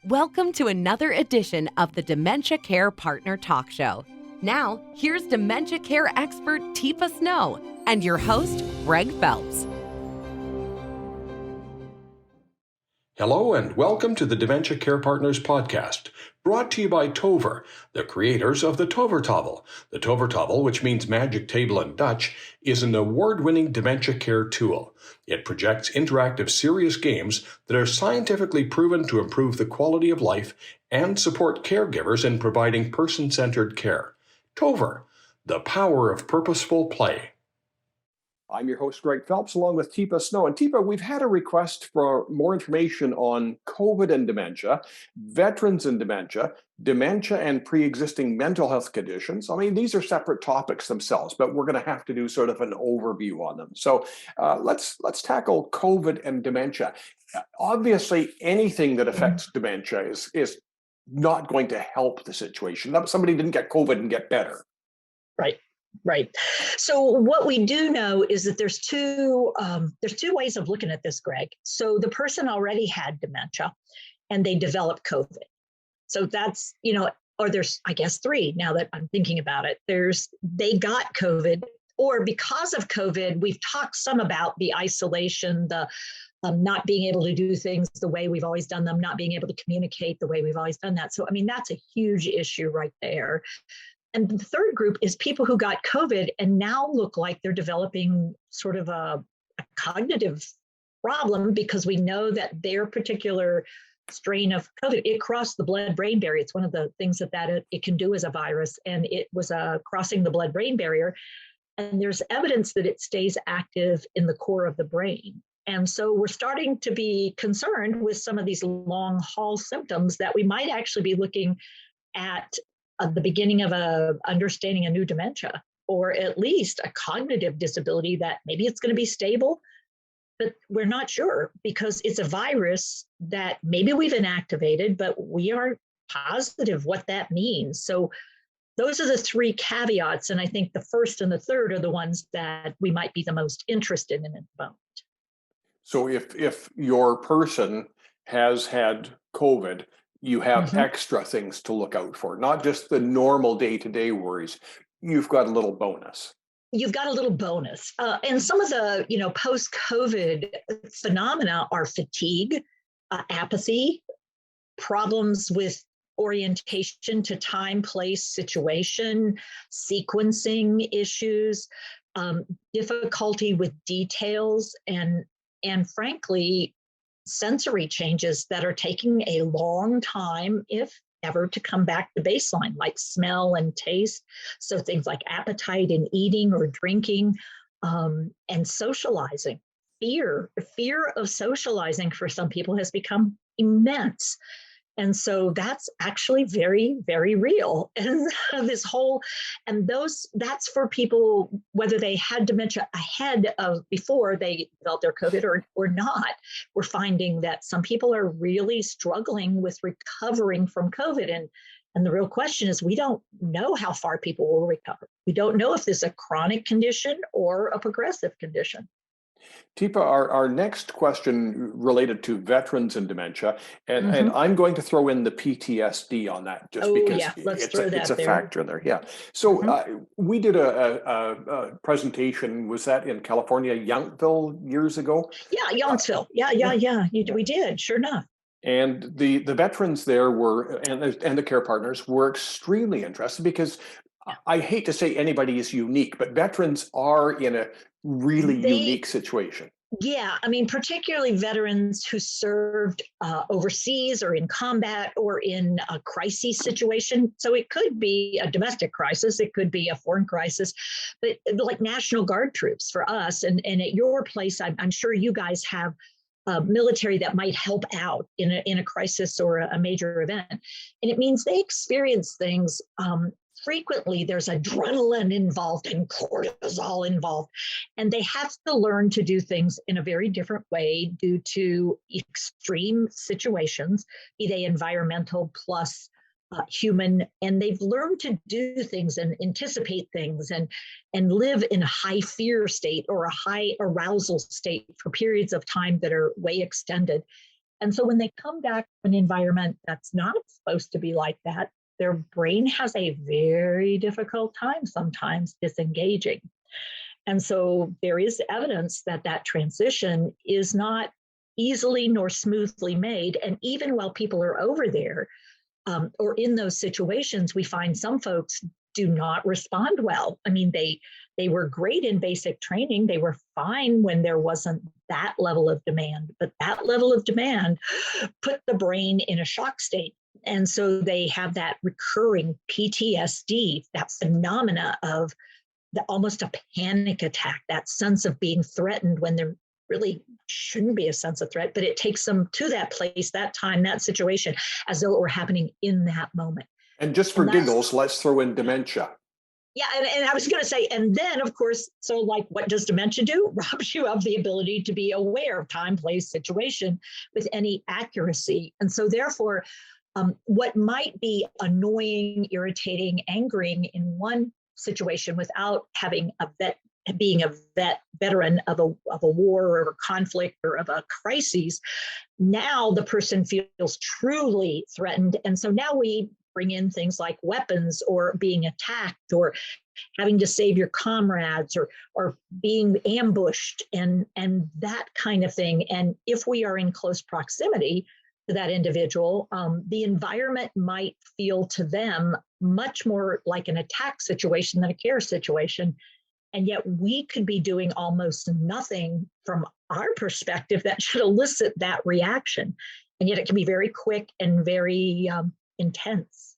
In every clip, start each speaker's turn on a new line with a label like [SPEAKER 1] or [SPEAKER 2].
[SPEAKER 1] Welcome to another edition of the Dementia Care Partner Talk Show. Now, here's dementia care expert Teepa Snow and your host, Greg Phelps.
[SPEAKER 2] Hello and welcome to the Dementia Care Partners podcast, brought to you by Tover, the creators of the Tover Table. The Tover Table, which means magic table in Dutch, is an award-winning dementia care tool. It projects interactive serious games that are scientifically proven to improve the quality of life and support caregivers in providing person-centered care. Tover, the power of purposeful play. I'm your host, Greg Phelps, along with Teepa Snow. And Teepa, we've had a request for more information on COVID and dementia, veterans and dementia and pre-existing mental health conditions. I mean, these are separate topics themselves, but we're going to have to do sort of an overview on them. So let's tackle COVID and dementia. Obviously, anything that affects dementia is not going to help the situation. Somebody didn't get COVID and get better.
[SPEAKER 3] Right. So what we do know is that there's two ways of looking at this, Greg. So the person already had dementia and they developed COVID. So that's, or there's, I guess, three now that I'm thinking about it. They got COVID, or because of COVID, we've talked some about the isolation, the not being able to do things the way we've always done them, not being able to communicate the way we've always done that. So, I mean, that's a huge issue right there. And the third group is people who got COVID and now look like they're developing sort of a cognitive problem, because we know that their particular strain of COVID, it crossed the blood-brain barrier. It's one of the things that it can do as a virus, and it was crossing the blood-brain barrier. And there's evidence that it stays active in the core of the brain. And so we're starting to be concerned with some of these long haul symptoms that we might actually be looking at the beginning of understanding a new dementia, or at least a cognitive disability that maybe it's going to be stable, but we're not sure because it's a virus that maybe we've inactivated, but we aren't positive what that means. So those are the three caveats. And I think the first and the third are the ones that we might be the most interested in at the moment.
[SPEAKER 2] So if your person has had COVID, you have extra things to look out for, not just the normal day-to-day worries. You've got a little bonus.
[SPEAKER 3] You've got a little bonus. And some of the, post-COVID phenomena are fatigue, apathy, problems with orientation to time, place, situation, sequencing issues, difficulty with details, and frankly, sensory changes that are taking a long time, if ever, to come back to baseline, like smell and taste. So things like appetite and eating or drinking, and socializing. Fear of socializing for some people has become immense. And so that's actually very, very real. And that's for people, whether they had dementia before they developed their COVID or not. We're finding that some people are really struggling with recovering from COVID. And the real question is, we don't know how far people will recover. We don't know if this is a chronic condition or a progressive condition.
[SPEAKER 2] Teepa, our next question related to veterans and dementia, and I'm going to throw in the PTSD on that just because it's a factor there. Yeah. So we did a presentation, was that in California, Yountville, years ago?
[SPEAKER 3] Yeah, Yountville. Yeah. We did, sure enough.
[SPEAKER 2] And the veterans there were, and the care partners were extremely interested, because I hate to say anybody is unique, but veterans are in a really unique situation.
[SPEAKER 3] Yeah, I mean, particularly veterans who served overseas or in combat or in a crisis situation. So it could be a domestic crisis, it could be a foreign crisis, but like National Guard troops for us. And at your place, I'm sure you guys have military that might help out in a crisis or a major event. And it means they experience things. Frequently, there's adrenaline involved and cortisol involved, and they have to learn to do things in a very different way due to extreme situations, be they environmental plus human, and they've learned to do things and anticipate things and live in a high fear state or a high arousal state for periods of time that are way extended. And so when they come back to an environment that's not supposed to be like that, their brain has a very difficult time sometimes disengaging. And so there is evidence that that transition is not easily nor smoothly made. And even while people are over there, or in those situations, we find some folks do not respond well. I mean, they were great in basic training. They were fine when there wasn't that level of demand, but that level of demand put the brain in a shock state. And so they have that recurring PTSD, that phenomena of almost a panic attack, that sense of being threatened when there really shouldn't be a sense of threat, but it takes them to that place, that time, that situation, as though it were happening in that moment.
[SPEAKER 4] And just for giggles, let's throw in dementia.
[SPEAKER 3] Yeah, and I was going to say, and then, of course, so like what does dementia do? Robs you of the ability to be aware of time, place, situation with any accuracy. And so therefore, what might be annoying, irritating, angering in one situation without having being a veteran of a war or a conflict or of a crisis, now the person feels truly threatened. And so now we bring in things like weapons or being attacked or having to save your comrades or being ambushed and that kind of thing. And if we are in close proximity to that individual, the environment might feel to them much more like an attack situation than a care situation. And yet we could be doing almost nothing from our perspective that should elicit that reaction. And yet it can be very quick and very intense.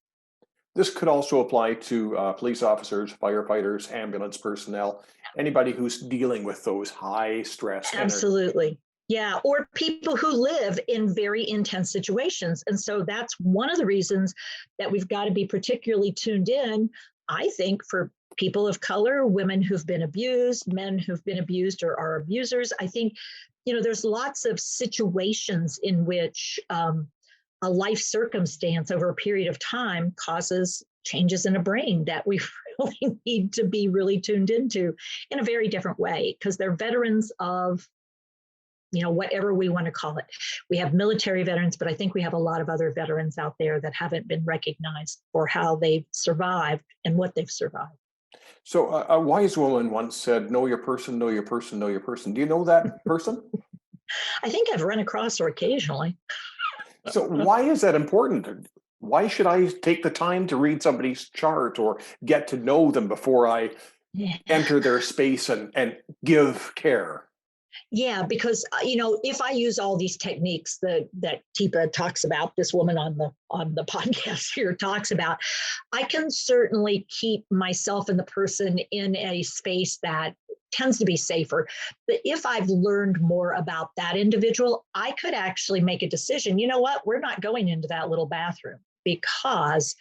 [SPEAKER 4] This could also apply to police officers, firefighters, ambulance personnel, anybody who's dealing with those high stress.
[SPEAKER 3] Absolutely. Yeah, or people who live in very intense situations. And so that's one of the reasons that we've got to be particularly tuned in, I think, for people of color, women who've been abused, men who've been abused or are abusers. I think, there's lots of situations in which a life circumstance over a period of time causes changes in a brain that we really need to be really tuned into in a very different way, because they're veterans of whatever we want to call it. We have military veterans, but I think we have a lot of other veterans out there that haven't been recognized for how they've survived and what they've survived.
[SPEAKER 4] So a wise woman once said, know your person, know your person, know your person. Do you know that person?
[SPEAKER 3] I think I've run across her occasionally.
[SPEAKER 4] So why is that important? Why should I take the time to read somebody's chart or get to know them before I enter their space and give care?
[SPEAKER 3] Yeah, because if I use all these techniques that Teepa talks about, this woman on the podcast here talks about, I can certainly keep myself and the person in a space that tends to be safer. But if I've learned more about that individual, I could actually make a decision. You know what? We're not going into that little bathroom because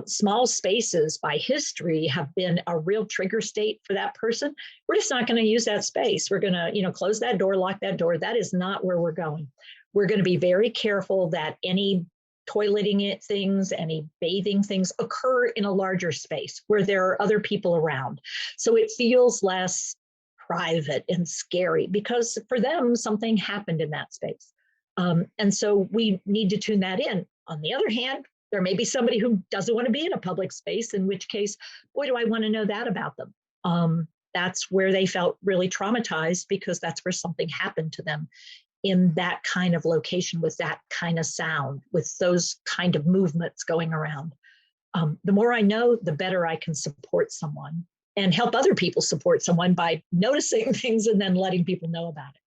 [SPEAKER 3] small spaces by history have been a real trigger state for that person. We're just not going to use that space. We're going to, close that door, lock that door. That is not where we're going. We're going to be very careful that any toileting things, any bathing things occur in a larger space where there are other people around. So it feels less private and scary because for them, something happened in that space. And so we need to tune that in. On the other hand, there may be somebody who doesn't want to be in a public space, in which case, boy, do I want to know that about them. That's where they felt really traumatized because that's where something happened to them in that kind of location with that kind of sound, with those kind of movements going around. The more I know, the better I can support someone and help other people support someone by noticing things and then letting people know about it.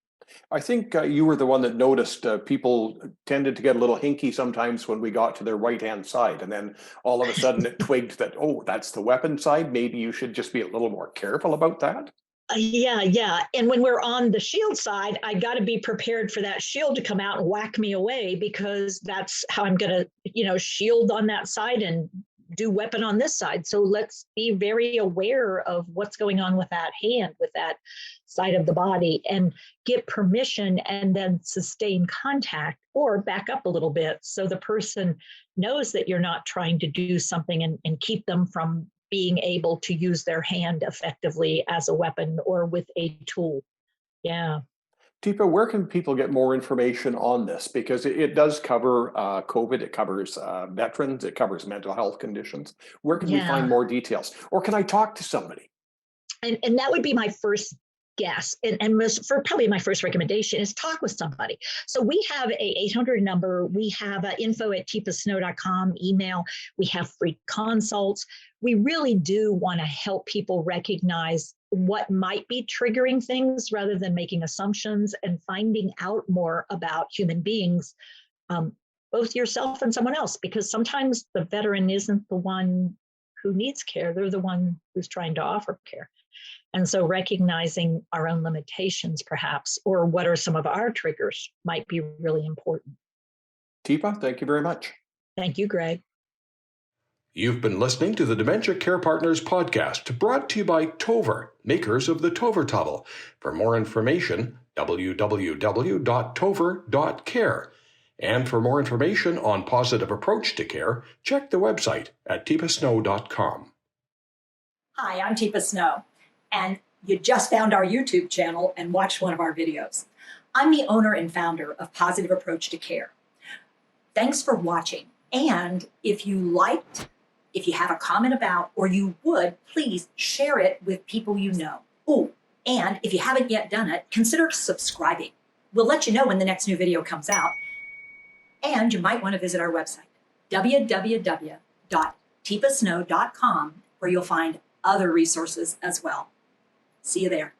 [SPEAKER 4] I think you were the one that noticed people tended to get a little hinky sometimes when we got to their right-hand side. And then all of a sudden it twigged that, oh, that's the weapon side. Maybe you should just be a little more careful about that.
[SPEAKER 3] Yeah. And when we're on the shield side, I got to be prepared for that shield to come out and whack me away because that's how I'm going to, shield on that side and do weapon on this side. So let's be very aware of what's going on with that hand, with that side of the body, and get permission and then sustain contact or back up a little bit so the person knows that you're not trying to do something and keep them from being able to use their hand effectively as a weapon or with a tool. Yeah.
[SPEAKER 4] Deepa, where can people get more information on this? Because it does cover COVID, it covers veterans, it covers mental health conditions. Where can we
[SPEAKER 3] Yeah.
[SPEAKER 4] find more details? Or can I talk to somebody?
[SPEAKER 3] And that would be my first guess. And for probably my first recommendation is talk with somebody. So we have a 800 number. We have info@tepasnow.com email. We have free consults. We really do want to help people recognize what might be triggering things rather than making assumptions, and finding out more about human beings, both yourself and someone else, because sometimes the veteran isn't the one who needs care. They're the one who's trying to offer care. And so recognizing our own limitations, perhaps, or what are some of our triggers, might be really important.
[SPEAKER 4] Deepa, thank you very much.
[SPEAKER 3] Thank you, Greg.
[SPEAKER 2] You've been listening to the Dementia Care Partners podcast, brought to you by Tover, makers of the Tover Towel. For more information, www.tover.care. And for more information on positive approach to care, check the website at tepasnow.com.
[SPEAKER 5] Hi, I'm Teepa Snow, and you just found our YouTube channel and watched one of our videos. I'm the owner and founder of Positive Approach to Care. Thanks for watching, and if you liked, if you have a comment about, or you would, please share it with people you know. Oh, and if you haven't yet done it, consider subscribing. We'll let you know when the next new video comes out. And you might want to visit our website, www.tepasnow.com, where you'll find other resources as well. See you there.